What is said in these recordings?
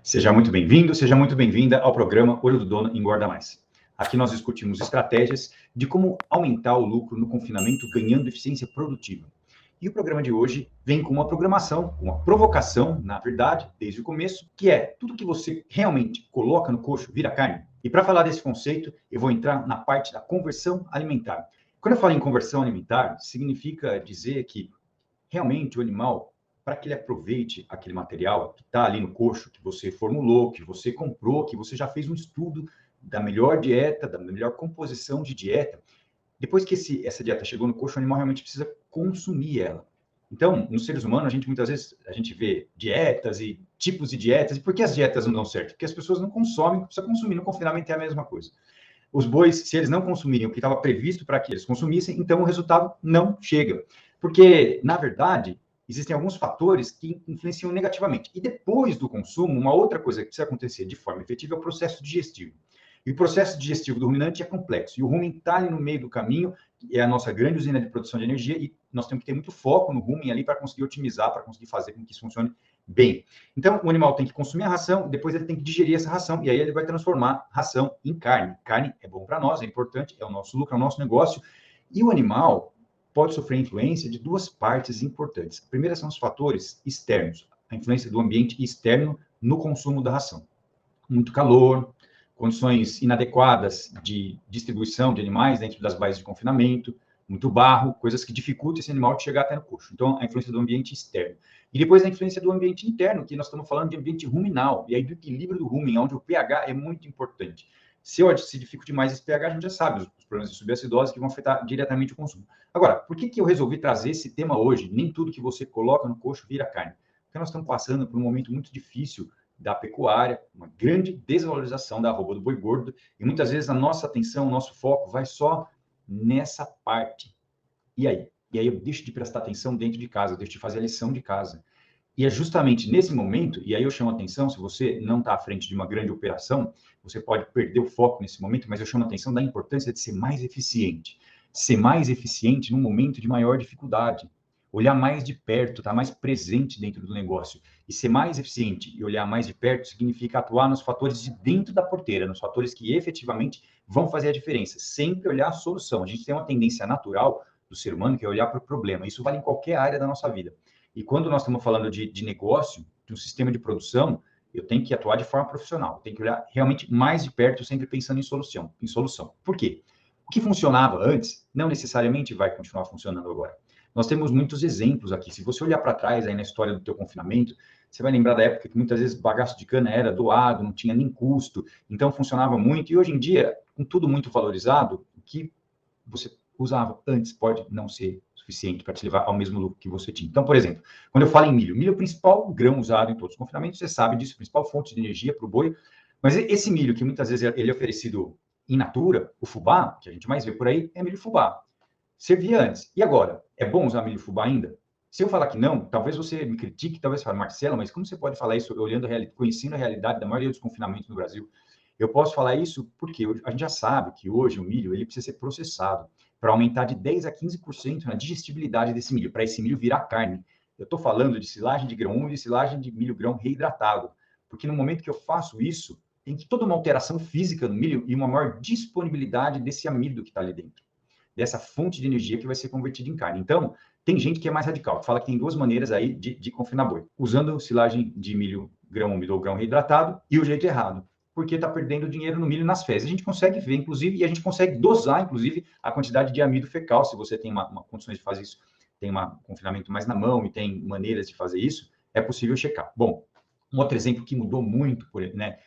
Seja muito bem-vindo, seja muito bem-vinda ao programa Olho do Dono Engorda Mais. Aqui nós discutimos estratégias de como aumentar o lucro no confinamento ganhando eficiência produtiva. E o programa de hoje vem com uma programação, uma provocação, na verdade, desde o começo, que é tudo que você realmente coloca no coxo vira carne. E para falar desse conceito, eu vou entrar na parte da conversão alimentar. Quando eu falo em conversão alimentar, significa dizer que realmente o animal, para que ele aproveite aquele material que está ali no coxo, que você formulou, que você comprou, que você já fez um estudo da melhor dieta, da melhor composição de dieta, depois que essa dieta chegou no coxo, o animal realmente precisa consumir ela. Então, nos seres humanos, muitas vezes a gente vê dietas e tipos de dietas. E por que as dietas não dão certo? Porque as pessoas não consomem, precisa consumir. No confinamento é a mesma coisa. Os bois, se eles não consumirem o que estava previsto para que eles consumissem, então o resultado não chega. Porque, na verdade, existem alguns fatores que influenciam negativamente. E depois do consumo, uma outra coisa que precisa acontecer de forma efetiva é o processo digestivo. E o processo digestivo do ruminante é complexo. E o rumen está ali no meio do caminho, é a nossa grande usina de produção de energia, e nós temos que ter muito foco no rumen ali para conseguir otimizar, para conseguir fazer com que isso funcione bem. Então, o animal tem que consumir a ração, depois ele tem que digerir essa ração, e aí ele vai transformar ração em carne. Carne é bom para nós, é importante, é o nosso lucro, é o nosso negócio. E o animal pode sofrer influência de duas partes importantes. A primeira são os fatores externos, a influência do ambiente externo no consumo da ração. Muito calor, condições inadequadas de distribuição de animais dentro das baias de confinamento, muito barro, coisas que dificultam esse animal de chegar até no coxo. Então, a influência do ambiente externo. E depois a influência do ambiente interno, que nós estamos falando de ambiente ruminal, e aí do equilíbrio do rumen, onde o pH é muito importante. Se dificulta demais esse pH, a gente já sabe os problemas de subacidose que vão afetar diretamente o consumo. Agora, por que eu resolvi trazer esse tema hoje? Nem tudo que você coloca no coxo vira carne. Porque nós estamos passando por um momento muito difícil da pecuária, uma grande desvalorização da arroba do boi gordo, e muitas vezes a nossa atenção, o nosso foco vai só nessa parte. E aí? E aí eu deixo de prestar atenção dentro de casa, eu deixo de fazer a lição de casa. E é justamente nesse momento, e aí eu chamo a atenção, se você não está à frente de uma grande operação, você pode perder o foco nesse momento, mas eu chamo a atenção da importância de ser mais eficiente. Ser mais eficiente num momento de maior dificuldade. Olhar mais de perto, estar mais presente dentro do negócio. E ser mais eficiente e olhar mais de perto significa atuar nos fatores de dentro da porteira, nos fatores que efetivamente vão fazer a diferença. Sempre olhar a solução. A gente tem uma tendência natural do ser humano que é olhar para o problema. Isso vale em qualquer área da nossa vida. E quando nós estamos falando de negócio, de um sistema de produção, eu tenho que atuar de forma profissional. Eu tenho que olhar realmente mais de perto, sempre pensando em solução. Por quê? O que funcionava antes, não necessariamente vai continuar funcionando agora. Nós temos muitos exemplos aqui. Se você olhar para trás aí na história do teu confinamento, você vai lembrar da época que muitas vezes bagaço de cana era doado, não tinha nem custo, então funcionava muito. E hoje em dia, com tudo muito valorizado, o que você usava antes pode não ser suficiente para te levar ao mesmo lucro que você tinha. Então, por exemplo, quando eu falo em milho é o principal grão usado em todos os confinamentos, você sabe disso, a principal fonte de energia para o boi, mas esse milho que muitas vezes ele é oferecido in natura, o fubá, que a gente mais vê por aí, é milho fubá. Servia antes. E agora? É bom usar milho fubá ainda? Se eu falar que não, talvez você me critique, talvez fale, Marcelo, mas como você pode falar isso olhando, conhecendo a realidade da maioria dos confinamentos no Brasil? Eu posso falar isso porque a gente já sabe que hoje o milho ele precisa ser processado para aumentar de 10 a 15% na digestibilidade desse milho, para esse milho virar carne. Eu estou falando de silagem de grão úmido e silagem de milho grão reidratado, porque no momento que eu faço isso, tem toda uma alteração física no milho e uma maior disponibilidade desse amido que está ali dentro, dessa fonte de energia que vai ser convertida em carne. Então, tem gente que é mais radical, que fala que tem duas maneiras aí de confinar boi, usando silagem de milho grão úmido ou grão reidratado e o jeito errado, porque está perdendo dinheiro no milho nas fezes. A gente consegue ver, inclusive, e a gente consegue dosar, inclusive, a quantidade de amido fecal, se você tem uma condições de fazer isso, tem um confinamento mais na mão e tem maneiras de fazer isso, é possível checar. Bom, um outro exemplo que mudou muito, né,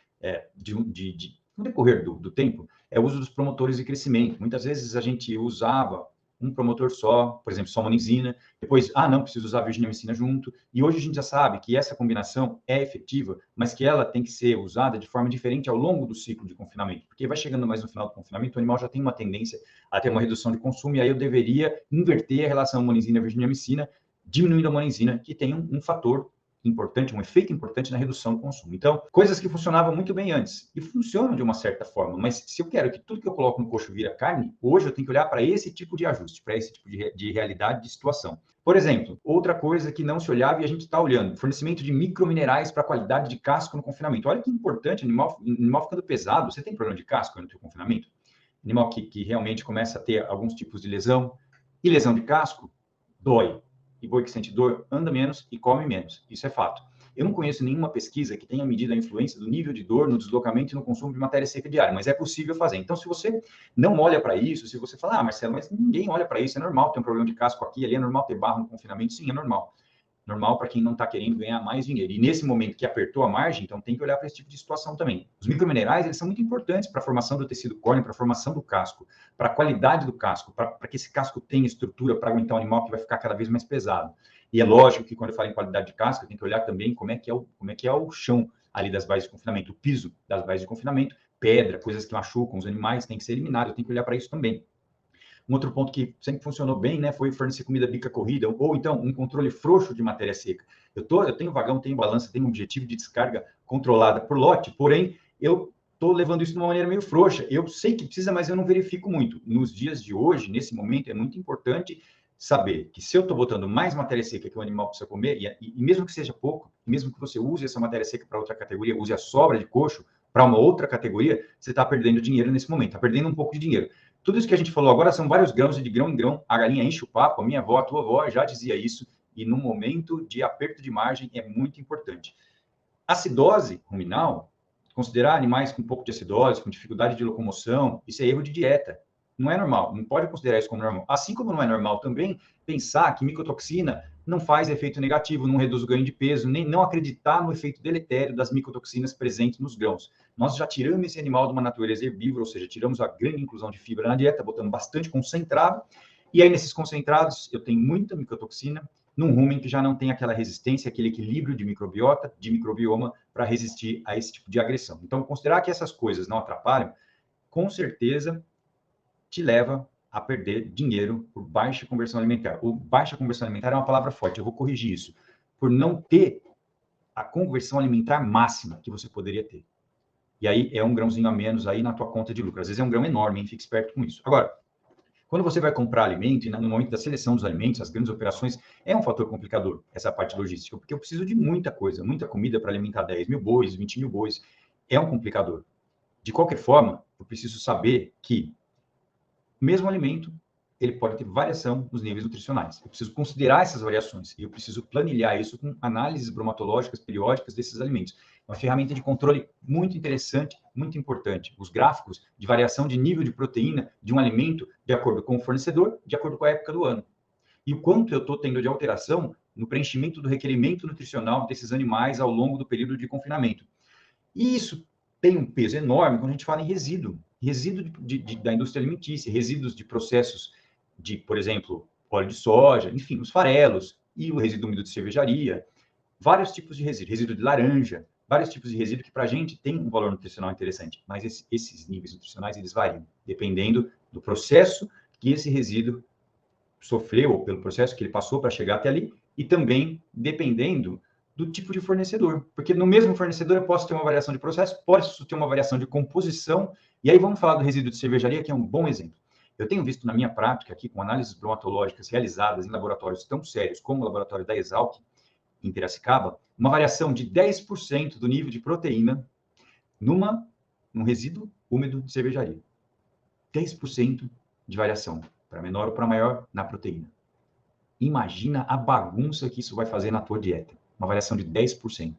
no decorrer do tempo, é o uso dos promotores de crescimento. Muitas vezes a gente usava um promotor só, por exemplo, só monizina, depois, não, preciso usar virginiamicina junto, e hoje a gente já sabe que essa combinação é efetiva, mas que ela tem que ser usada de forma diferente ao longo do ciclo de confinamento, porque vai chegando mais no final do confinamento, o animal já tem uma tendência a ter uma redução de consumo, e aí eu deveria inverter a relação monizina-virginiamicina, diminuindo a monizina, que tem um fator importante, um efeito importante na redução do consumo. Então, coisas que funcionavam muito bem antes e funcionam de uma certa forma, mas se eu quero que tudo que eu coloco no coxo vira carne, hoje eu tenho que olhar para esse tipo de ajuste, para esse tipo de realidade, de situação. Por exemplo, outra coisa que não se olhava e a gente está olhando, fornecimento de microminerais para qualidade de casco no confinamento. Olha que importante, animal ficando pesado. Você tem problema de casco no teu confinamento? Animal que realmente começa a ter alguns tipos de lesão. E lesão de casco dói. E boi que sente dor anda menos e come menos. Isso é fato. Eu não conheço nenhuma pesquisa que tenha medido a influência do nível de dor no deslocamento e no consumo de matéria seca diária, mas é possível fazer. Então, se você não olha para isso, se você falar, Marcelo, mas ninguém olha para isso, é normal ter um problema de casco aqui, ali, é normal ter barro no confinamento, sim, é normal. Normal para quem não está querendo ganhar mais dinheiro. E nesse momento que apertou a margem, então tem que olhar para esse tipo de situação também. Os microminerais, eles são muito importantes para a formação do tecido córneo, para a formação do casco, para a qualidade do casco, para que esse casco tenha estrutura para aguentar um animal que vai ficar cada vez mais pesado. E é lógico que quando eu falo em qualidade de casco, eu tenho que olhar também como é que é o chão ali das bases de confinamento, o piso das bases de confinamento, pedra, coisas que machucam os animais, tem que ser eliminado, eu tenho que olhar para isso também. Um outro ponto que sempre funcionou bem, né, foi fornecer comida bica corrida, ou então um controle frouxo de matéria seca. Eu tenho vagão, tenho balança, tenho um objetivo de descarga controlada por lote, porém, eu estou levando isso de uma maneira meio frouxa. Eu sei que precisa, mas eu não verifico muito. Nos dias de hoje, nesse momento, é muito importante saber que se eu estou botando mais matéria seca que o animal precisa comer, e mesmo que seja pouco, mesmo que você use essa matéria seca para outra categoria, use a sobra de coxo para uma outra categoria, você está perdendo dinheiro nesse momento, está perdendo um pouco de dinheiro. Tudo isso que a gente falou agora são vários grãos e de grão em grão a galinha enche o papo. A minha avó, a tua avó já dizia isso, e no momento de aperto de margem é muito importante. Acidose ruminal, considerar animais com um pouco de acidose, com dificuldade de locomoção, isso é erro de dieta. Não é normal, não pode considerar isso como normal. Assim como não é normal também pensar que micotoxina não faz efeito negativo, não reduz o ganho de peso, nem não acreditar no efeito deletério das micotoxinas presentes nos grãos. Nós já tiramos esse animal de uma natureza herbívora, ou seja, tiramos a grande inclusão de fibra na dieta, botando bastante concentrado, e aí nesses concentrados eu tenho muita micotoxina, num rumen que já não tem aquela resistência, aquele equilíbrio de microbiota, de microbioma, para resistir a esse tipo de agressão. Então, considerar que essas coisas não atrapalham, com certeza te leva a perder dinheiro por baixa conversão alimentar. O baixa conversão alimentar é uma palavra forte, eu vou corrigir isso. Por não ter a conversão alimentar máxima que você poderia ter. E aí é um grãozinho a menos aí na tua conta de lucro. Às vezes é um grão enorme, hein? Fique esperto com isso. Agora, quando você vai comprar alimento, e no momento da seleção dos alimentos, as grandes operações, é um fator complicador, essa parte logística, porque eu preciso de muita coisa, muita comida para alimentar 10 mil bois, 20 mil bois. É um complicador. De qualquer forma, eu preciso saber que o mesmo alimento, ele pode ter variação nos níveis nutricionais. Eu preciso considerar essas variações e eu preciso planilhar isso com análises bromatológicas periódicas desses alimentos. Uma ferramenta de controle muito interessante, muito importante. Os gráficos de variação de nível de proteína de um alimento de acordo com o fornecedor, de acordo com a época do ano. E o quanto eu estou tendo de alteração no preenchimento do requerimento nutricional desses animais ao longo do período de confinamento. E isso tem um peso enorme quando a gente fala em resíduo da indústria alimentícia, resíduos de processos de, por exemplo, óleo de soja, enfim, os farelos e o resíduo úmido de cervejaria, vários tipos de resíduo de laranja, vários tipos de resíduo que para a gente tem um valor nutricional interessante, mas esses níveis nutricionais eles variam, dependendo do processo que esse resíduo sofreu, ou pelo processo que ele passou para chegar até ali, e também dependendo do tipo de fornecedor. Porque no mesmo fornecedor eu posso ter uma variação de processo, posso ter uma variação de composição, e aí vamos falar do resíduo de cervejaria, que é um bom exemplo. Eu tenho visto na minha prática aqui, com análises bromatológicas realizadas em laboratórios tão sérios como o laboratório da Exalc, em Piracicaba, uma variação de 10% do nível de proteína num resíduo úmido de cervejaria. 10% de variação, para menor ou para maior, na proteína. Imagina a bagunça que isso vai fazer na tua dieta. Uma variação de 10%.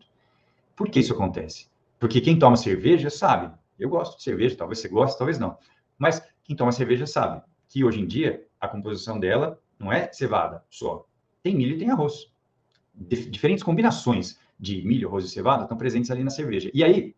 Por que isso acontece? Porque quem toma cerveja sabe. Eu gosto de cerveja, talvez você goste, talvez não. Mas quem toma cerveja sabe que hoje em dia a composição dela não é cevada só. Tem milho e tem arroz. Diferentes combinações de milho, arroz e cevada estão presentes ali na cerveja. E aí,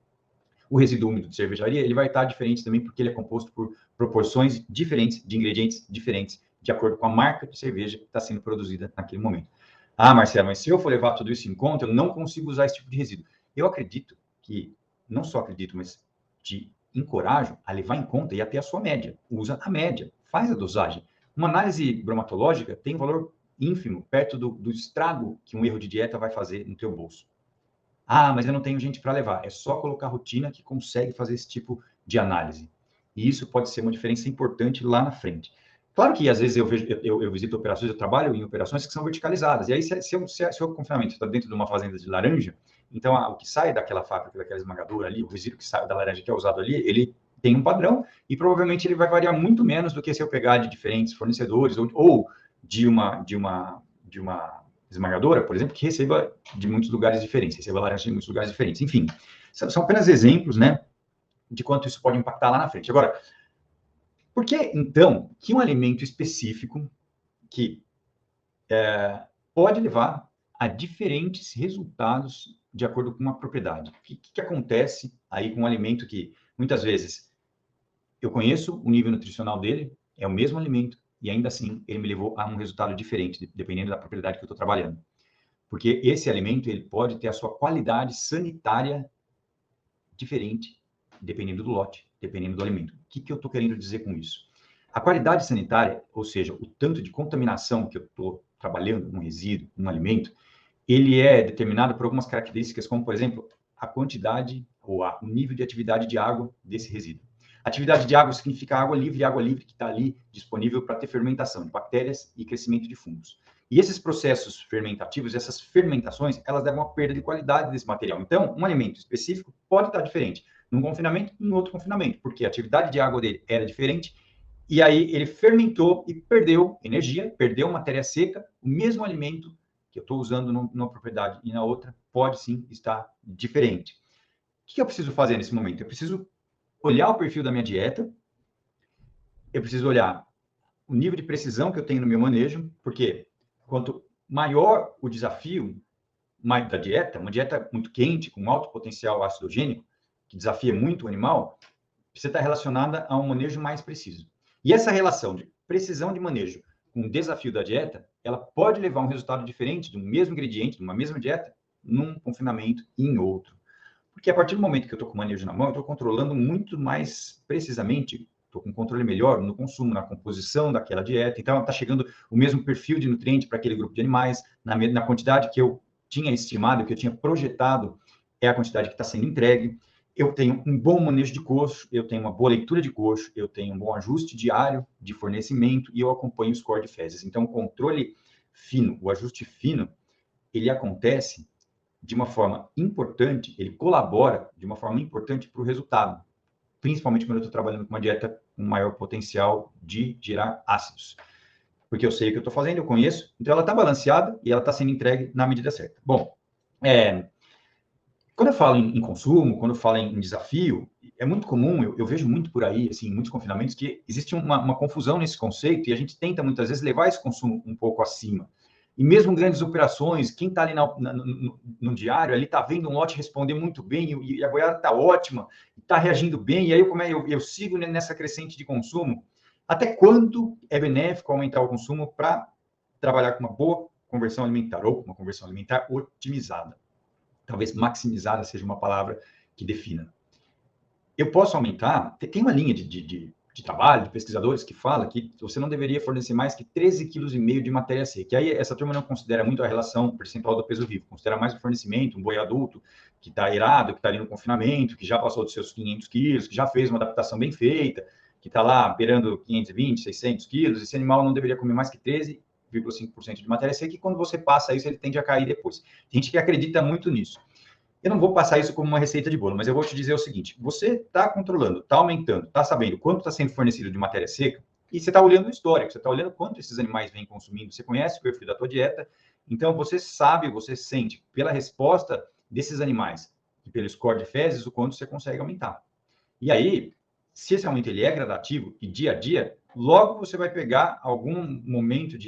o resíduo úmido de cervejaria ele vai estar diferente também porque ele é composto por proporções diferentes de ingredientes diferentes de acordo com a marca de cerveja que está sendo produzida naquele momento. Ah, Marcelo, mas se eu for levar tudo isso em conta, eu não consigo usar esse tipo de resíduo. Eu acredito que, não só acredito, mas te encorajo a levar em conta e até a sua média. Usa a média, faz a dosagem. Uma análise bromatológica tem um valor ínfimo, perto do estrago que um erro de dieta vai fazer no teu bolso. Ah, mas eu não tenho gente para levar. É só colocar rotina que consegue fazer esse tipo de análise. E isso pode ser uma diferença importante lá na frente. Claro que às vezes eu visito operações, eu trabalho em operações que são verticalizadas. E aí, se o confinamento está dentro de uma fazenda de laranja, então o que sai daquela fábrica, daquela esmagadora ali, o resíduo que sai da laranja que é usado ali, ele tem um padrão e provavelmente ele vai variar muito menos do que se eu pegar de diferentes fornecedores ou de uma esmagadora, por exemplo, que receba de muitos lugares diferentes, receba laranja de muitos lugares diferentes. Enfim, são apenas exemplos, né, de quanto isso pode impactar lá na frente. Agora, por que, então, que um alimento específico que pode levar a diferentes resultados de acordo com uma propriedade? O que acontece aí com um alimento que, muitas vezes, eu conheço o nível nutricional dele, é o mesmo alimento, e ainda assim ele me levou a um resultado diferente, dependendo da propriedade que eu estou trabalhando. Porque esse alimento ele pode ter a sua qualidade sanitária diferente, dependendo do lote, dependendo do alimento. O que eu estou querendo dizer com isso? A qualidade sanitária, ou seja, o tanto de contaminação que eu estou trabalhando num resíduo, num alimento, ele é determinado por algumas características, como, por exemplo, a quantidade ou o nível de atividade de água desse resíduo. Atividade de água significa água livre que está ali disponível para ter fermentação de bactérias e crescimento de fungos. E esses processos fermentativos, essas fermentações, elas levam a perda de qualidade desse material. Então, um alimento específico pode estar diferente num confinamento e em outro confinamento, porque a atividade de água dele era diferente, e aí ele fermentou e perdeu energia, perdeu matéria seca, o mesmo alimento que eu estou usando numa propriedade e na outra pode sim estar diferente. O que eu preciso fazer nesse momento? Eu preciso olhar o perfil da minha dieta, eu preciso olhar o nível de precisão que eu tenho no meu manejo, porque quanto maior o desafio da dieta, uma dieta muito quente, com alto potencial acidogênico, que desafia muito o animal, precisa estar relacionada a um manejo mais preciso. E essa relação de precisão de manejo com o desafio da dieta, ela pode levar a um resultado diferente de um mesmo ingrediente, de uma mesma dieta, num confinamento e em outro. Porque a partir do momento que eu estou com o manejo na mão, eu estou controlando muito mais precisamente, estou com um controle melhor no consumo, na composição daquela dieta. Então, está chegando o mesmo perfil de nutriente para aquele grupo de animais, na quantidade que eu tinha estimado, que eu tinha projetado, é a quantidade que está sendo entregue. Eu tenho um bom manejo de coxo, eu tenho uma boa leitura de coxo, eu tenho um bom ajuste diário de fornecimento e eu acompanho o score de fezes. Então, o controle fino, o ajuste fino, ele acontece de uma forma importante, ele colabora de uma forma importante para o resultado, principalmente quando eu estou trabalhando com uma dieta com maior potencial de gerar ácidos. Porque eu sei o que eu estou fazendo, eu conheço, então ela está balanceada e ela está sendo entregue na medida certa. Bom, quando eu falo em consumo, quando eu falo em desafio, é muito comum, eu vejo muito por aí, assim, muitos confinamentos, que existe uma confusão nesse conceito e a gente tenta muitas vezes levar esse consumo um pouco acima. E mesmo grandes operações, quem está ali no diário, ali está vendo um lote responder muito bem e a boiada está ótima, está reagindo bem, e aí eu sigo nessa crescente de consumo. Até quanto é benéfico aumentar o consumo para trabalhar com uma boa conversão alimentar ou uma conversão alimentar otimizada? Talvez maximizada seja uma palavra que defina. Eu posso aumentar, tem uma linha de trabalho, de pesquisadores que fala que você não deveria fornecer mais que 13,5 kg de matéria seca. E aí essa turma não considera muito a relação percentual do peso vivo, considera mais o fornecimento, um boi adulto que está irado, que está ali no confinamento, que já passou dos seus 500 quilos, que já fez uma adaptação bem feita, que está lá beirando 520, 600 quilos, esse animal não deveria comer mais que 13,5% de matéria seca, e quando você passa isso, ele tende a cair depois. Tem gente que acredita muito nisso. Eu não vou passar isso como uma receita de bolo, mas eu vou te dizer o seguinte: você está controlando, está aumentando, está sabendo quanto está sendo fornecido de matéria seca, e você está olhando o histórico, você está olhando quanto esses animais vêm consumindo, você conhece o perfil da tua dieta, então você sabe, você sente pela resposta desses animais e pelo score de fezes o quanto você consegue aumentar. E aí, se esse aumento ele é gradativo e dia a dia, logo você vai pegar algum momento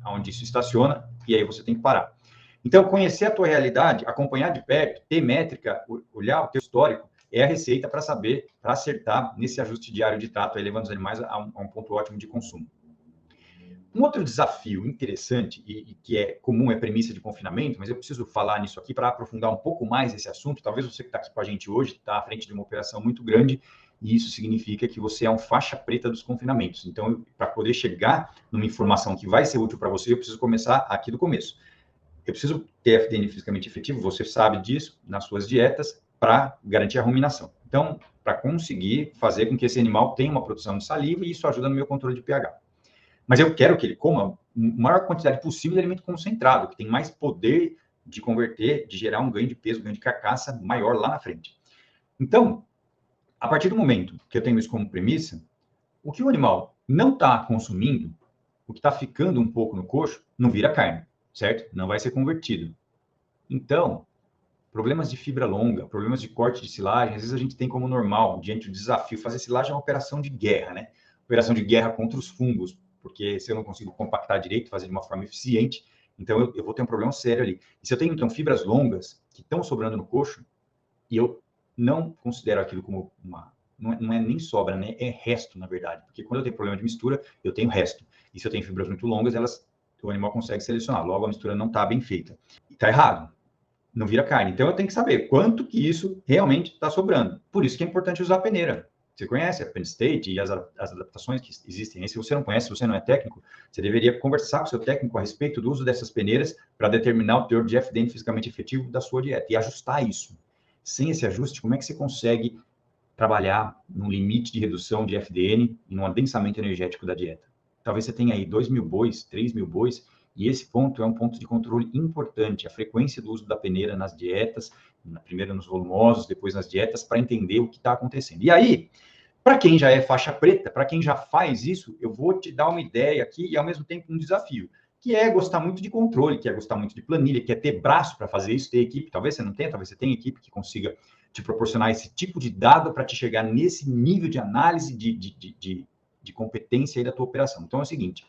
onde isso estaciona e aí você tem que parar. Então, conhecer a tua realidade, acompanhar de perto, ter métrica, olhar o teu histórico, é a receita para saber, para acertar nesse ajuste diário de trato, aí, levando os animais a um ponto ótimo de consumo. Um outro desafio interessante, e que é comum, é premissa de confinamento, mas eu preciso falar nisso aqui para aprofundar um pouco mais esse assunto. Talvez você que está aqui com a gente hoje está à frente de uma operação muito grande e isso significa que você é um faixa preta dos confinamentos. Então, para poder chegar numa informação que vai ser útil para você, eu preciso começar aqui do começo. Eu preciso ter FDN fisicamente efetivo, você sabe disso, nas suas dietas, para garantir a ruminação. Então, para conseguir fazer com que esse animal tenha uma produção de saliva, e isso ajuda no meu controle de pH. Mas eu quero que ele coma a maior quantidade possível de alimento concentrado, que tem mais poder de converter, de gerar um ganho de peso, um ganho de carcaça maior lá na frente. Então, a partir do momento que eu tenho isso como premissa, o que o animal não está consumindo, o que está ficando um pouco no coxo, não vira carne, certo? Não vai ser convertido. Então, problemas de fibra longa, problemas de corte de silagem, às vezes a gente tem como normal, diante do desafio, fazer silagem é uma operação de guerra, né? Operação de guerra contra os fungos, porque se eu não consigo compactar direito, fazer de uma forma eficiente, então eu vou ter um problema sério ali. E se eu tenho, então, fibras longas que estão sobrando no coxo, e eu não considero aquilo como uma... Não é nem sobra, né? É resto, na verdade. Porque quando eu tenho problema de mistura, eu tenho resto. E se eu tenho fibras muito longas, o animal consegue selecionar. Logo, a mistura não está bem feita. E está errado. Não vira carne. Então, eu tenho que saber quanto que isso realmente está sobrando. Por isso que é importante usar a peneira. Você conhece a Penn State e as adaptações que existem aí? Se você não conhece, se você não é técnico, você deveria conversar com o seu técnico a respeito do uso dessas peneiras para determinar o teor de FDN fisicamente efetivo da sua dieta e ajustar isso. Sem esse ajuste, como é que você consegue trabalhar no limite de redução de FDN e no adensamento energético da dieta? Talvez você tenha aí 2.000 bois, 3.000 bois, e esse ponto é um ponto de controle importante, a frequência do uso da peneira nas dietas, primeiro nos volumosos, depois nas dietas, para entender o que está acontecendo. E aí, para quem já é faixa preta, para quem já faz isso, eu vou te dar uma ideia aqui e, ao mesmo tempo, um desafio, que é gostar muito de controle, que é gostar muito de planilha, que é ter braço para fazer isso, ter equipe. Talvez você não tenha, talvez você tenha equipe que consiga te proporcionar esse tipo de dado para te chegar nesse nível de análise de competência aí da tua operação. Então, é o seguinte,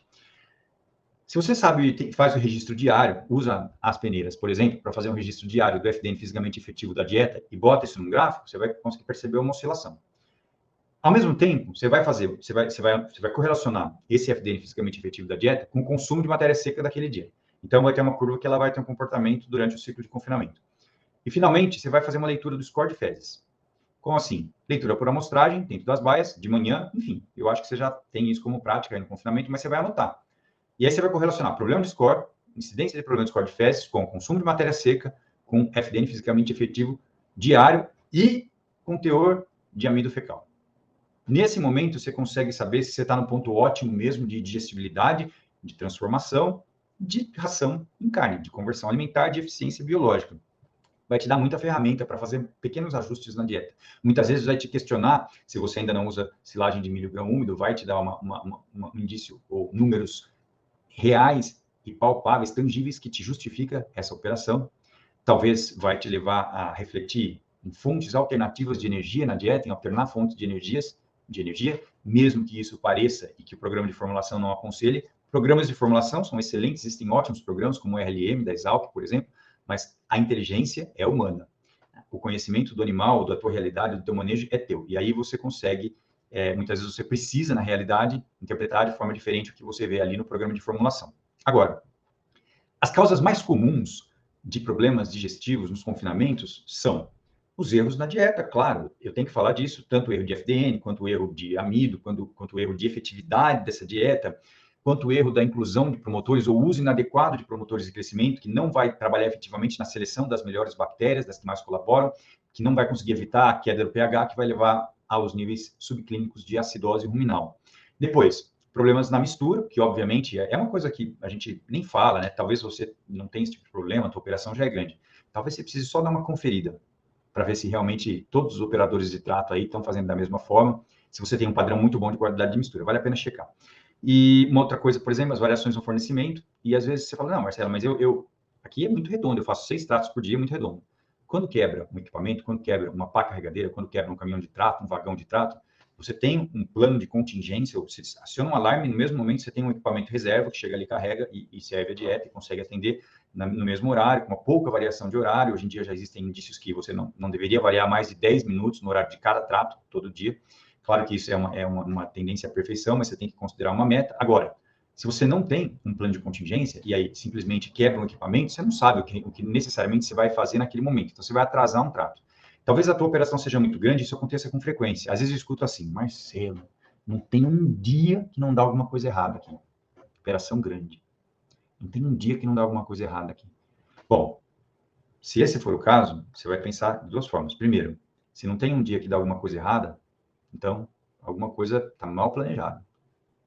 se você sabe, faz o registro diário, usa as peneiras, por exemplo, para fazer um registro diário do FDN fisicamente efetivo da dieta e bota isso num gráfico, você vai conseguir perceber uma oscilação. Ao mesmo tempo, você vai correlacionar esse FDN fisicamente efetivo da dieta com o consumo de matéria seca daquele dia. Então, vai ter uma curva que ela vai ter um comportamento durante o ciclo de confinamento. E, finalmente, você vai fazer uma leitura do score de fezes. Como assim? Leitura por amostragem, dentro das baias, de manhã, enfim. Eu acho que você já tem isso como prática aí no confinamento, mas você vai anotar. E aí você vai correlacionar problema de score, incidência de problema de score de fezes com consumo de matéria seca, com FDN fisicamente efetivo diário e com teor de amido fecal. Nesse momento, você consegue saber se você está no ponto ótimo mesmo de digestibilidade, de transformação, de ração em carne, de conversão alimentar, de eficiência biológica. Vai te dar muita ferramenta para fazer pequenos ajustes na dieta. Muitas vezes vai te questionar, se você ainda não usa silagem de milho grão úmido, vai te dar um indício ou números reais e palpáveis, tangíveis, que te justifica essa operação. Talvez vai te levar a refletir em fontes alternativas de energia na dieta, em alternar fontes de energia, mesmo que isso pareça e que o programa de formulação não aconselhe. Programas de formulação são excelentes, existem ótimos programas, como o RLM, da Exalc, por exemplo, mas a inteligência é humana. O conhecimento do animal, da tua realidade, do teu manejo é teu. E aí você consegue, muitas vezes você precisa, na realidade, interpretar de forma diferente o que você vê ali no programa de formulação. Agora, as causas mais comuns de problemas digestivos nos confinamentos são os erros na dieta, claro, eu tenho que falar disso, tanto o erro de FDN, quanto o erro de amido, quanto o erro de efetividade dessa dieta, quanto o erro da inclusão de promotores ou uso inadequado de promotores de crescimento, que não vai trabalhar efetivamente na seleção das melhores bactérias, das que mais colaboram, que não vai conseguir evitar a queda do pH, que vai levar aos níveis subclínicos de acidose ruminal. Depois, problemas na mistura, que obviamente é uma coisa que a gente nem fala, né? Talvez você não tenha esse tipo de problema, a tua operação já é grande. Talvez você precise só dar uma conferida para ver se realmente todos os operadores de trato aí estão fazendo da mesma forma. Se você tem um padrão muito bom de qualidade de mistura, vale a pena checar. E uma outra coisa, por exemplo, as variações no fornecimento. E às vezes você fala, não, Marcelo, mas aqui é muito redondo, eu faço 6 tratos por dia, é muito redondo. Quando quebra um equipamento, quando quebra uma pá carregadeira, quando quebra um caminhão de trato, um vagão de trato, você tem um plano de contingência, você aciona um alarme, no mesmo momento você tem um equipamento reserva que chega ali, carrega e serve a dieta e consegue atender no mesmo horário, com uma pouca variação de horário. Hoje em dia já existem indícios que você não deveria variar mais de 10 minutos no horário de cada trato, todo dia. Claro que isso é uma tendência à perfeição, mas você tem que considerar uma meta. Agora, se você não tem um plano de contingência e aí simplesmente quebra um equipamento, você não sabe o que necessariamente você vai fazer naquele momento. Então, você vai atrasar um trato. Talvez a tua operação seja muito grande, isso aconteça com frequência. Às vezes eu escuto assim, Marcelo, não tem um dia que não dá alguma coisa errada aqui. Operação grande. Não tem um dia que não dá alguma coisa errada aqui. Bom, se esse for o caso, você vai pensar de duas formas. Primeiro, se não tem um dia que dá alguma coisa errada, então alguma coisa está mal planejada.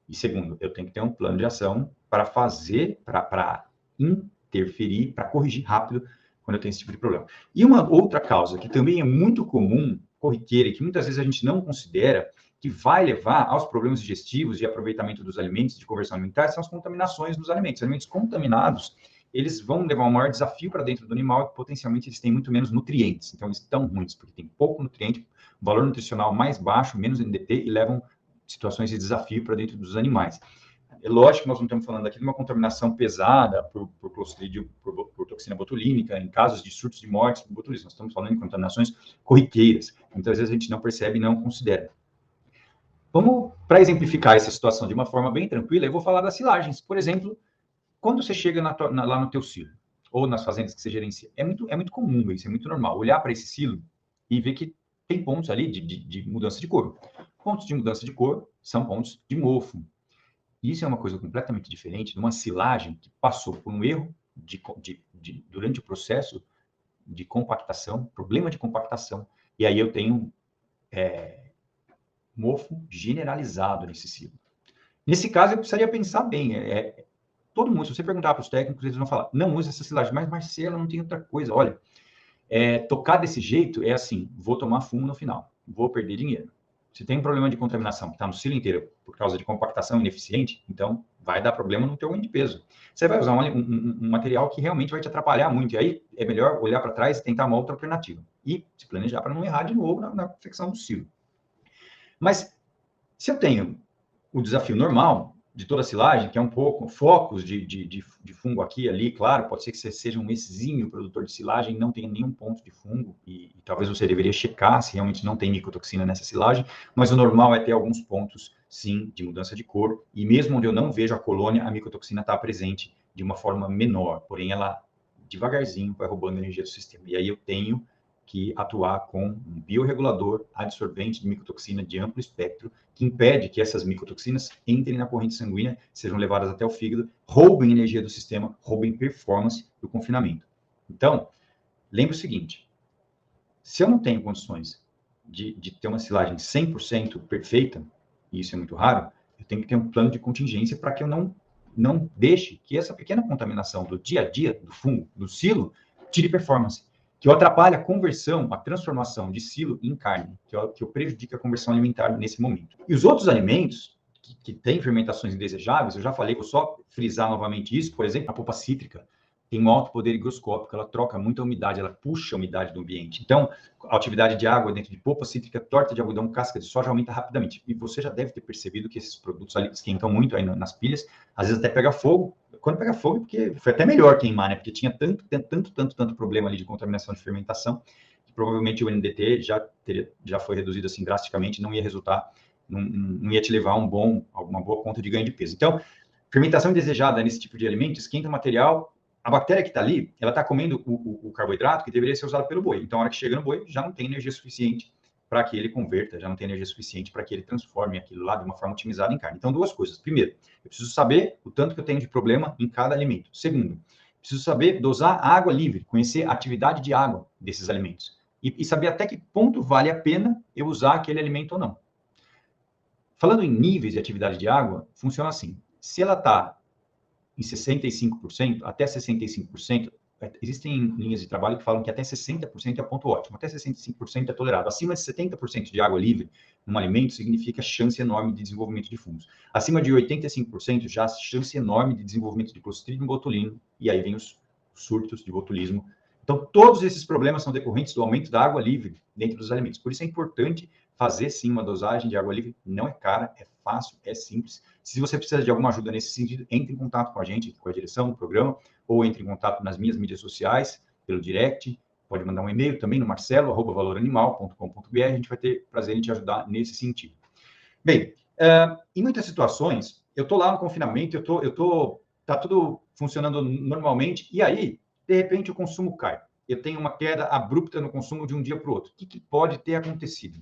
E segundo, eu tenho que ter um plano de ação para fazer, para interferir, para corrigir rápido quando eu tenho esse tipo de problema. E uma outra causa que também é muito comum, corriqueira, e que muitas vezes a gente não considera, que vai levar aos problemas digestivos e aproveitamento dos alimentos, de conversão alimentar, são as contaminações dos alimentos. Alimentos contaminados, eles vão levar um maior desafio para dentro do animal e potencialmente eles têm muito menos nutrientes. Então, eles estão ruins, porque tem pouco nutriente, valor nutricional mais baixo, menos NDT e levam situações de desafio para dentro dos animais. É lógico que nós não estamos falando aqui de uma contaminação pesada por Clostridium, por toxina botulínica, em casos de surtos de mortes por botulismo. Nós estamos falando de contaminações corriqueiras. Muitas vezes a gente não percebe e não considera. Vamos, para exemplificar essa situação de uma forma bem tranquila, eu vou falar das silagens. Por exemplo, quando você chega lá no teu silo, ou nas fazendas que você gerencia, é muito comum isso, é muito normal, olhar para esse silo e ver que tem pontos ali de mudança de cor. Pontos de mudança de cor são pontos de mofo. Isso é uma coisa completamente diferente de uma silagem que passou por um erro durante o processo de compactação, problema de compactação, e aí eu tenho mofo generalizado nesse silo. Nesse caso, eu precisaria pensar bem. Todo mundo, se você perguntar para os técnicos, eles vão falar, não use essa silagem, mas Marcelo, não tem outra coisa. Olha, tocar desse jeito é assim, vou tomar fumo no final, vou perder dinheiro. Se tem um problema de contaminação que está no silo inteiro por causa de compactação ineficiente, então vai dar problema no teu ganho de peso. Você vai usar um material que realmente vai te atrapalhar muito. E aí é melhor olhar para trás e tentar uma outra alternativa. E se planejar para não errar de novo na confecção do silo. Mas se eu tenho o desafio normal de toda a silagem, que é um pouco focos de fungo aqui e ali, claro, pode ser que você seja um exímio produtor de silagem, não tenha nenhum ponto de fungo, e talvez você deveria checar se realmente não tem micotoxina nessa silagem, mas o normal é ter alguns pontos, sim, de mudança de cor, e mesmo onde eu não vejo a colônia, a micotoxina está presente de uma forma menor, porém ela devagarzinho vai roubando a energia do sistema, e aí eu tenho que atuar com um biorregulador adsorvente de micotoxina de amplo espectro, que impede que essas micotoxinas entrem na corrente sanguínea, sejam levadas até o fígado, roubem energia do sistema, roubem performance do confinamento. Então, lembre o seguinte, se eu não tenho condições de ter uma silagem 100% perfeita, e isso é muito raro, eu tenho que ter um plano de contingência para que eu não deixe que essa pequena contaminação do dia a dia, do fungo, do silo, tire performance, que atrapalha a conversão, a transformação de silo em carne, que prejudica a conversão alimentar nesse momento. E os outros alimentos que têm fermentações indesejáveis, eu já falei, vou só frisar novamente isso, por exemplo, a polpa cítrica tem um alto poder higroscópico, ela troca muita umidade, ela puxa a umidade do ambiente. Então, a atividade de água dentro de polpa cítrica, torta de algodão, casca de soja aumenta rapidamente. E você já deve ter percebido que esses produtos ali esquentam muito aí nas pilhas, às vezes até pega fogo. Quando pega fogo, porque foi até melhor queimar, né? Porque tinha tanto problema ali de contaminação de fermentação, que provavelmente o NDT já foi reduzido assim drasticamente, não ia resultar, não ia te levar uma boa conta de ganho de peso. Então, fermentação indesejada nesse tipo de alimento esquenta o material. A bactéria que está ali, ela está comendo o carboidrato que deveria ser usado pelo boi. Então, a hora que chega no boi, já não tem energia suficiente para que ele converta, já não tem energia suficiente para que ele transforme aquilo lá de uma forma otimizada em carne. Então, duas coisas. Primeiro, eu preciso saber o tanto que eu tenho de problema em cada alimento. Segundo, preciso saber dosar a água livre, conhecer a atividade de água desses alimentos. E saber até que ponto vale a pena eu usar aquele alimento ou não. Falando em níveis de atividade de água, funciona assim. Se ela está em 65%, até 65%, existem linhas de trabalho que falam que até 60% é ponto ótimo, até 65% é tolerado. Acima de 70% de água livre num alimento significa chance enorme de desenvolvimento de fungos. Acima de 85% já chance enorme de desenvolvimento de Clostridium botulinum, e aí vem os surtos de botulismo. Então, todos esses problemas são decorrentes do aumento da água livre dentro dos alimentos. Por isso é importante fazer, sim, uma dosagem de água livre. Não é cara, é fácil, é simples. Se você precisa de alguma ajuda nesse sentido, entre em contato com a gente, com a direção do programa, ou entre em contato nas minhas mídias sociais, pelo direct. Pode mandar um e-mail também no marcelo@valoranimal.com.br. A gente vai ter prazer em te ajudar nesse sentido. Bem, em muitas situações, eu estou lá no confinamento, tá tudo funcionando normalmente, e aí, de repente, o consumo cai. eu tenho uma queda abrupta no consumo de um dia para o outro. O que pode ter acontecido?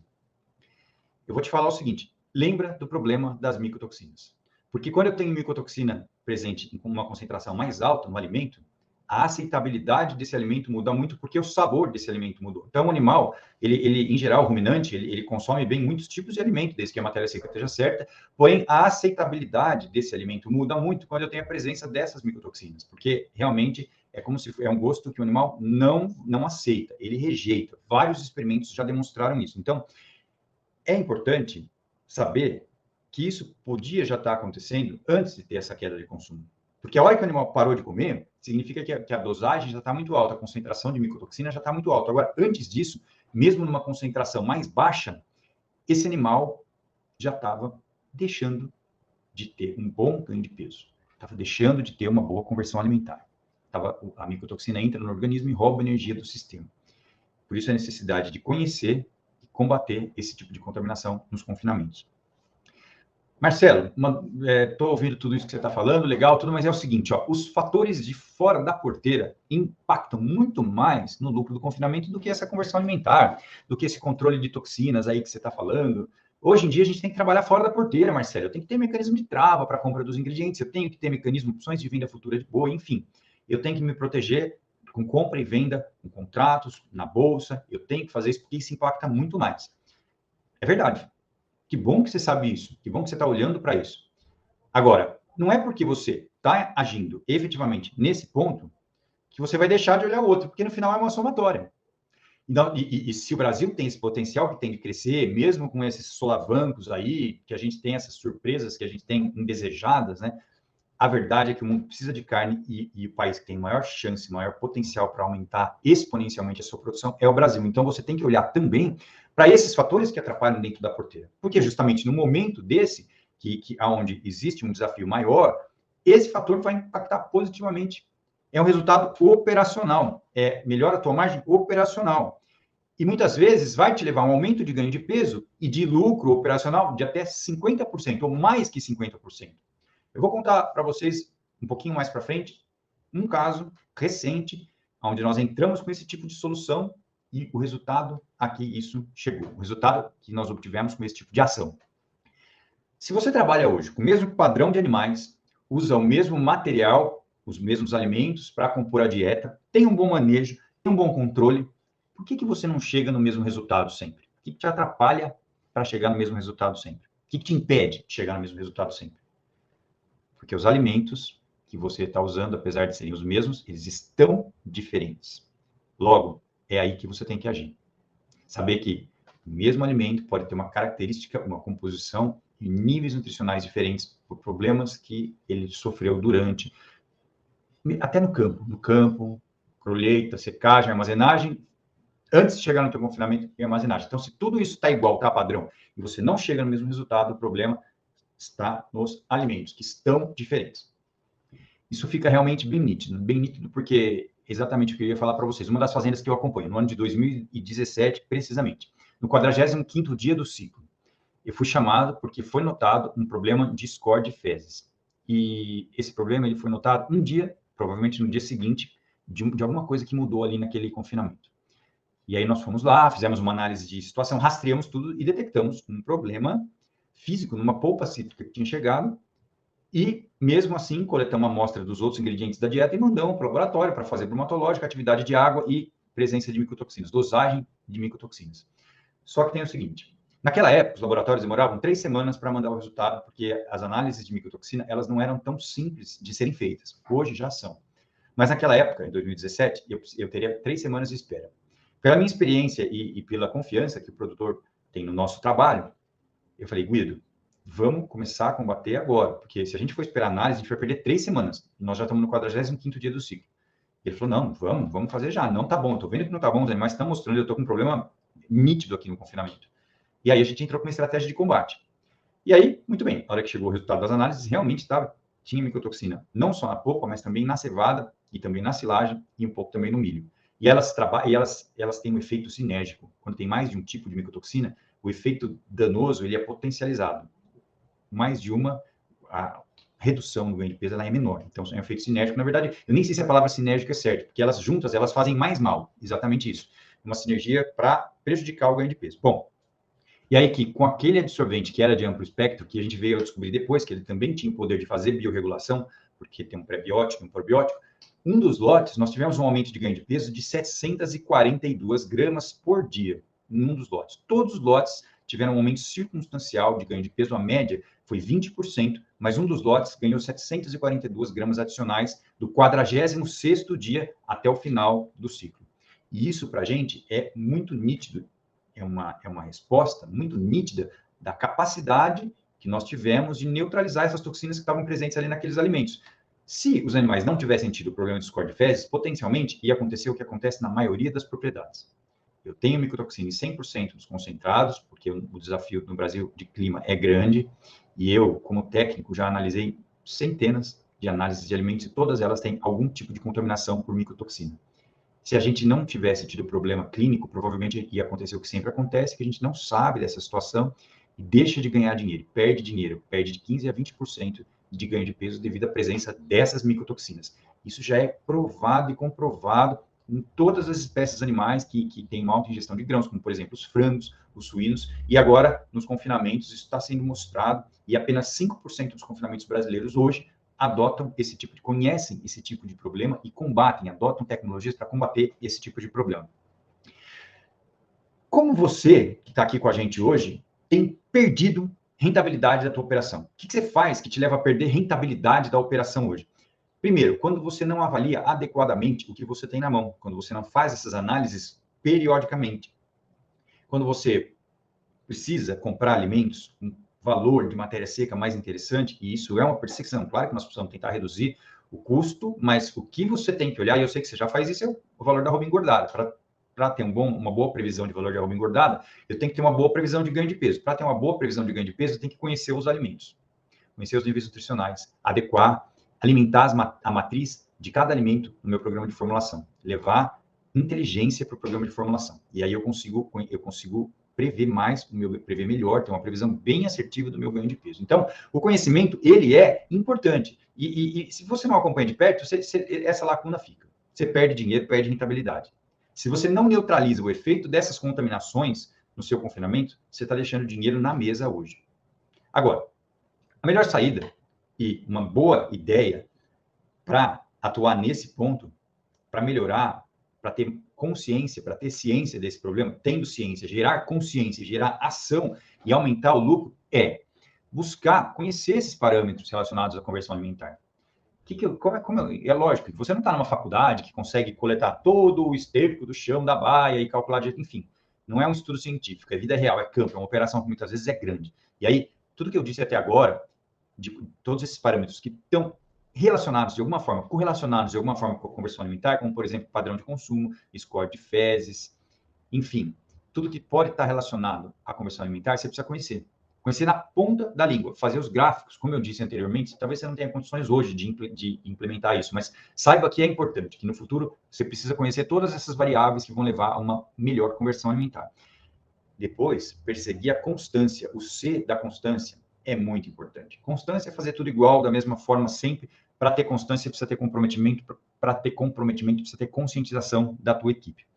Eu vou te falar o seguinte, lembra do problema das micotoxinas. Porque quando eu tenho micotoxina presente em uma concentração mais alta no alimento, a aceitabilidade desse alimento muda muito porque o sabor desse alimento mudou. Então, o animal, ele em geral, o ruminante, ele consome bem muitos tipos de alimento, desde que a matéria seca esteja certa, porém, a aceitabilidade desse alimento muda muito quando eu tenho a presença dessas micotoxinas, porque realmente é como se é um gosto que o animal não aceita, ele rejeita. Vários experimentos já demonstraram isso. Então, é importante saber que isso podia já estar acontecendo antes de ter essa queda de consumo. Porque a hora que o animal parou de comer, significa que a dosagem já está muito alta, a concentração de micotoxina já está muito alta. Agora, antes disso, mesmo numa concentração mais baixa, esse animal já estava deixando de ter um bom ganho de peso, estava deixando de ter uma boa conversão alimentar. A micotoxina entra no organismo e rouba energia do sistema. Por isso a necessidade de conhecer e combater esse tipo de contaminação nos confinamentos. Marcelo, estou ouvindo tudo isso que você está falando, legal, tudo, mas é o seguinte, ó, os fatores de fora da porteira impactam muito mais no lucro do confinamento do que essa conversão alimentar, do que esse controle de toxinas aí que você está falando. Hoje em dia a gente tem que trabalhar fora da porteira, Marcelo. Eu tenho que ter mecanismo de trava para a compra dos ingredientes, eu tenho que ter mecanismo, opções de venda futura de boi, enfim. Eu tenho que me proteger com compra e venda, com contratos, na bolsa, eu tenho que fazer isso porque isso impacta muito mais. É verdade. Que bom que você sabe isso, que bom que você está olhando para isso. Agora, não é porque você está agindo efetivamente nesse ponto que você vai deixar de olhar o outro, porque no final é uma somatória. Então, e se o Brasil tem esse potencial que tem de crescer, mesmo com esses solavancos aí, que a gente tem essas surpresas que a gente tem indesejadas, né? A verdade é que o mundo precisa de carne e o país que tem maior chance, maior potencial para aumentar exponencialmente a sua produção é o Brasil. Então, você tem que olhar também para esses fatores que atrapalham dentro da porteira. Porque justamente no momento desse, onde existe um desafio maior, esse fator vai impactar positivamente. É um resultado operacional. Melhora a tua margem operacional. E muitas vezes vai te levar a um aumento de ganho de peso e de lucro operacional de até 50%, ou mais que 50%. Eu vou contar para vocês, um pouquinho mais para frente, um caso recente, onde nós entramos com esse tipo de solução e o resultado a que isso chegou. O resultado que nós obtivemos com esse tipo de ação. Se você trabalha hoje com o mesmo padrão de animais, usa o mesmo material, os mesmos alimentos para compor a dieta, tem um bom manejo, tem um bom controle, por que você não chega no mesmo resultado sempre? O que te atrapalha para chegar no mesmo resultado sempre? O que te impede de chegar no mesmo resultado sempre? Porque os alimentos que você está usando, apesar de serem os mesmos, eles estão diferentes. Logo, é aí que você tem que agir. Saber que o mesmo alimento pode ter uma característica, uma composição e níveis nutricionais diferentes por problemas que ele sofreu durante, até no campo, colheita, secagem, armazenagem, antes de chegar no teu confinamento e armazenagem. Então, se tudo isso está igual, está padrão, e você não chega no mesmo resultado, o problema está nos alimentos, que estão diferentes. Isso fica realmente bem nítido, porque exatamente o que eu ia falar para vocês. Uma das fazendas que eu acompanho, no ano de 2017, precisamente, no 45º dia do ciclo, eu fui chamado porque foi notado um problema de score de fezes. E esse problema ele foi notado um dia, provavelmente no dia seguinte, de alguma coisa que mudou ali naquele confinamento. E aí nós fomos lá, fizemos uma análise de situação, rastreamos tudo e detectamos um problema físico numa polpa cítrica que tinha chegado, e mesmo assim coletamos uma amostra dos outros ingredientes da dieta e mandamos para o laboratório para fazer bromatológica, atividade de água e presença de micotoxinas, dosagem de micotoxinas. Só que tem o seguinte, naquela época os laboratórios demoravam 3 semanas para mandar o resultado, porque as análises de micotoxina, elas não eram tão simples de serem feitas, hoje já são. Mas naquela época, em 2017, eu teria 3 semanas de espera. Pela minha experiência e pela confiança que o produtor tem no nosso trabalho, eu falei, Guido, vamos começar a combater agora, porque se a gente for esperar análise, a gente vai perder 3 semanas. E nós já estamos no 45º dia do ciclo. Ele falou, não, vamos fazer já. Não tá bom, estou vendo que não tá bom, os animais estão mostrando, eu estou com um problema nítido aqui no confinamento. E aí a gente entrou com uma estratégia de combate. E aí, muito bem, na hora que chegou o resultado das análises, realmente tinha micotoxina, não só na polpa, mas também na cevada, e também na silagem, e um pouco também no milho. E elas têm um efeito sinérgico. Quando tem mais de um tipo de micotoxina, o efeito danoso ele é potencializado. Mais de uma, redução no ganho de peso ela é menor. Então, é um efeito sinérgico. Na verdade, eu nem sei se a palavra sinérgica é certa, porque elas juntas, elas fazem mais mal. Exatamente isso. Uma sinergia para prejudicar o ganho de peso. Bom, e aí que com aquele absorvente que era de amplo espectro, que a gente veio a descobrir depois que ele também tinha o poder de fazer biorregulação, porque tem um pré-biótico e um probiótico, um dos lotes, nós tivemos um aumento de ganho de peso de 742 gramas por dia, em um dos lotes. Todos os lotes tiveram um aumento circunstancial de ganho de peso, a média foi 20%, mas um dos lotes ganhou 742 gramas adicionais do 46º dia até o final do ciclo. E isso, para a gente, é muito nítido, é uma resposta muito nítida da capacidade que nós tivemos de neutralizar essas toxinas que estavam presentes ali naqueles alimentos. Se os animais não tivessem tido o problema de score de fezes, potencialmente ia acontecer o que acontece na maioria das propriedades. Eu tenho micotoxina em 100% dos concentrados, porque o desafio no Brasil de clima é grande, e eu, como técnico, já analisei centenas de análises de alimentos e todas elas têm algum tipo de contaminação por micotoxina. Se a gente não tivesse tido problema clínico, provavelmente ia acontecer o que sempre acontece, que a gente não sabe dessa situação e deixa de ganhar dinheiro, perde de 15% a 20% de ganho de peso devido à presença dessas micotoxinas. Isso já é provado e comprovado em todas as espécies animais que têm uma alta ingestão de grãos, como, por exemplo, os frangos, os suínos, e agora, nos confinamentos, isso está sendo mostrado, e apenas 5% dos confinamentos brasileiros hoje adotam conhecem esse tipo de problema e adotam tecnologias para combater esse tipo de problema. Como você, que está aqui com a gente hoje, tem perdido rentabilidade da tua operação? O que você faz que te leva a perder rentabilidade da operação hoje? Primeiro, quando você não avalia adequadamente o que você tem na mão, quando você não faz essas análises periodicamente, quando você precisa comprar alimentos com valor de matéria seca mais interessante, e isso é uma perseguição. Claro que nós precisamos tentar reduzir o custo, mas o que você tem que olhar, e eu sei que você já faz isso, é o valor da arroba engordada. Para ter uma boa previsão de valor de arroba engordada, eu tenho que ter uma boa previsão de ganho de peso. Para ter uma boa previsão de ganho de peso, eu tenho que conhecer os alimentos, conhecer os níveis nutricionais, adequar, alimentar a matriz de cada alimento no meu programa de formulação, levar inteligência para o programa de formulação. E aí eu consigo prever melhor, ter uma previsão bem assertiva do meu ganho de peso. Então, o conhecimento, ele é importante. E se você não acompanha de perto, essa lacuna fica. Você perde dinheiro, perde rentabilidade. Se você não neutraliza o efeito dessas contaminações no seu confinamento, você está deixando dinheiro na mesa hoje. Agora, a melhor saída e uma boa ideia para atuar nesse ponto, para melhorar, para ter consciência, para ter ciência desse problema, tendo ciência, gerar consciência, gerar ação e aumentar o lucro, é buscar conhecer esses parâmetros relacionados à conversão alimentar. É lógico, você não está numa faculdade que consegue coletar todo o esterco do chão da baia e calcular, enfim, não é um estudo científico, é vida real, é campo, é uma operação que muitas vezes é grande. E aí, tudo que eu disse até agora, de todos esses parâmetros que estão correlacionados de alguma forma com a conversão alimentar, como, por exemplo, padrão de consumo, score de fezes, enfim, tudo que pode estar relacionado à conversão alimentar, você precisa conhecer. Conhecer na ponta da língua, fazer os gráficos, como eu disse anteriormente, talvez você não tenha condições hoje de implementar isso, mas saiba que é importante, que no futuro você precisa conhecer todas essas variáveis que vão levar a uma melhor conversão alimentar. Depois, perseguir a constância, o C da constância é muito importante. Constância é fazer tudo igual, da mesma forma, sempre. Para ter constância, precisa ter comprometimento. Para ter comprometimento, precisa ter conscientização da tua equipe.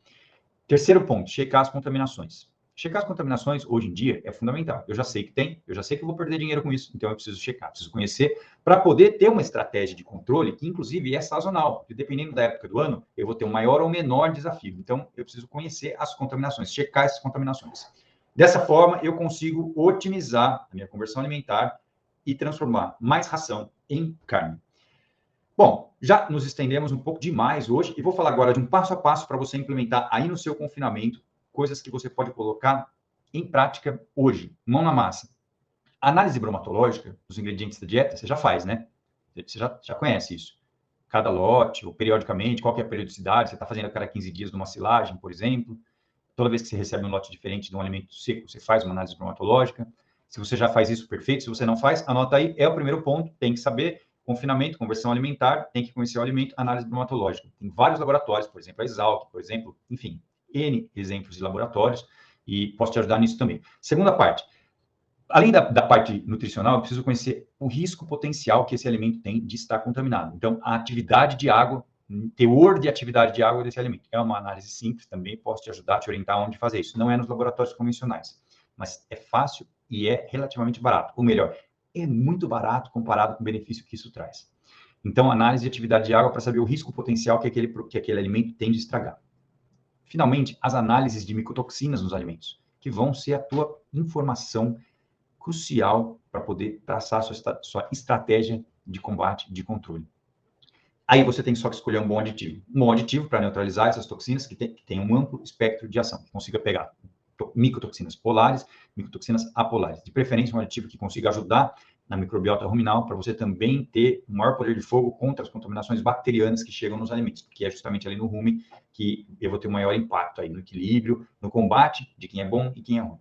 Terceiro ponto, checar as contaminações. Checar as contaminações, hoje em dia, é fundamental. Eu já sei que tem, eu já sei que eu vou perder dinheiro com isso, então eu preciso checar, preciso conhecer, para poder ter uma estratégia de controle, que inclusive é sazonal, porque dependendo da época do ano, eu vou ter um maior ou menor desafio. Então, eu preciso conhecer as contaminações, checar essas contaminações. Dessa forma, eu consigo otimizar a minha conversão alimentar e transformar mais ração em carne. Bom, já nos estendemos um pouco demais hoje e vou falar agora de um passo a passo para você implementar aí no seu confinamento, coisas que você pode colocar em prática hoje, mão na massa. A análise bromatológica dos ingredientes da dieta, você já faz, né? Você já conhece isso. Cada lote, ou periodicamente, qual que é a periodicidade, você está fazendo a cada 15 dias numa silagem, por exemplo. Toda vez que você recebe um lote diferente de um alimento seco, você faz uma análise bromatológica. Se você já faz isso, perfeito. Se você não faz, anota aí, é o primeiro ponto, tem que saber. Confinamento, conversão alimentar, tem que conhecer o alimento, análise bromatológica. Tem vários laboratórios, por exemplo, a Exalc, por exemplo, enfim, N exemplos de laboratórios, e posso te ajudar nisso também. Segunda parte, Além da parte nutricional, eu preciso conhecer o risco potencial que esse alimento tem de estar contaminado. Então, a atividade de água, teor de atividade de água desse alimento. É uma análise simples também, posso te ajudar, te orientar onde fazer isso. Não é nos laboratórios convencionais, mas é fácil e é relativamente barato. Ou melhor, é muito barato comparado com o benefício que isso traz. Então, análise de atividade de água para saber o risco potencial que aquele alimento tem de estragar. Finalmente, as análises de micotoxinas nos alimentos, que vão ser a tua informação crucial para poder traçar a sua estratégia de combate, de controle. Aí você tem só que escolher um bom aditivo. Um bom aditivo para neutralizar essas toxinas que tem um amplo espectro de ação, que consiga pegar micotoxinas polares, micotoxinas apolares. De preferência, um aditivo que consiga ajudar na microbiota ruminal, para você também ter um maior poder de fogo contra as contaminações bacterianas que chegam nos alimentos, que é justamente ali no rumen que eu vou ter um maior impacto aí no equilíbrio, no combate de quem é bom e quem é ruim.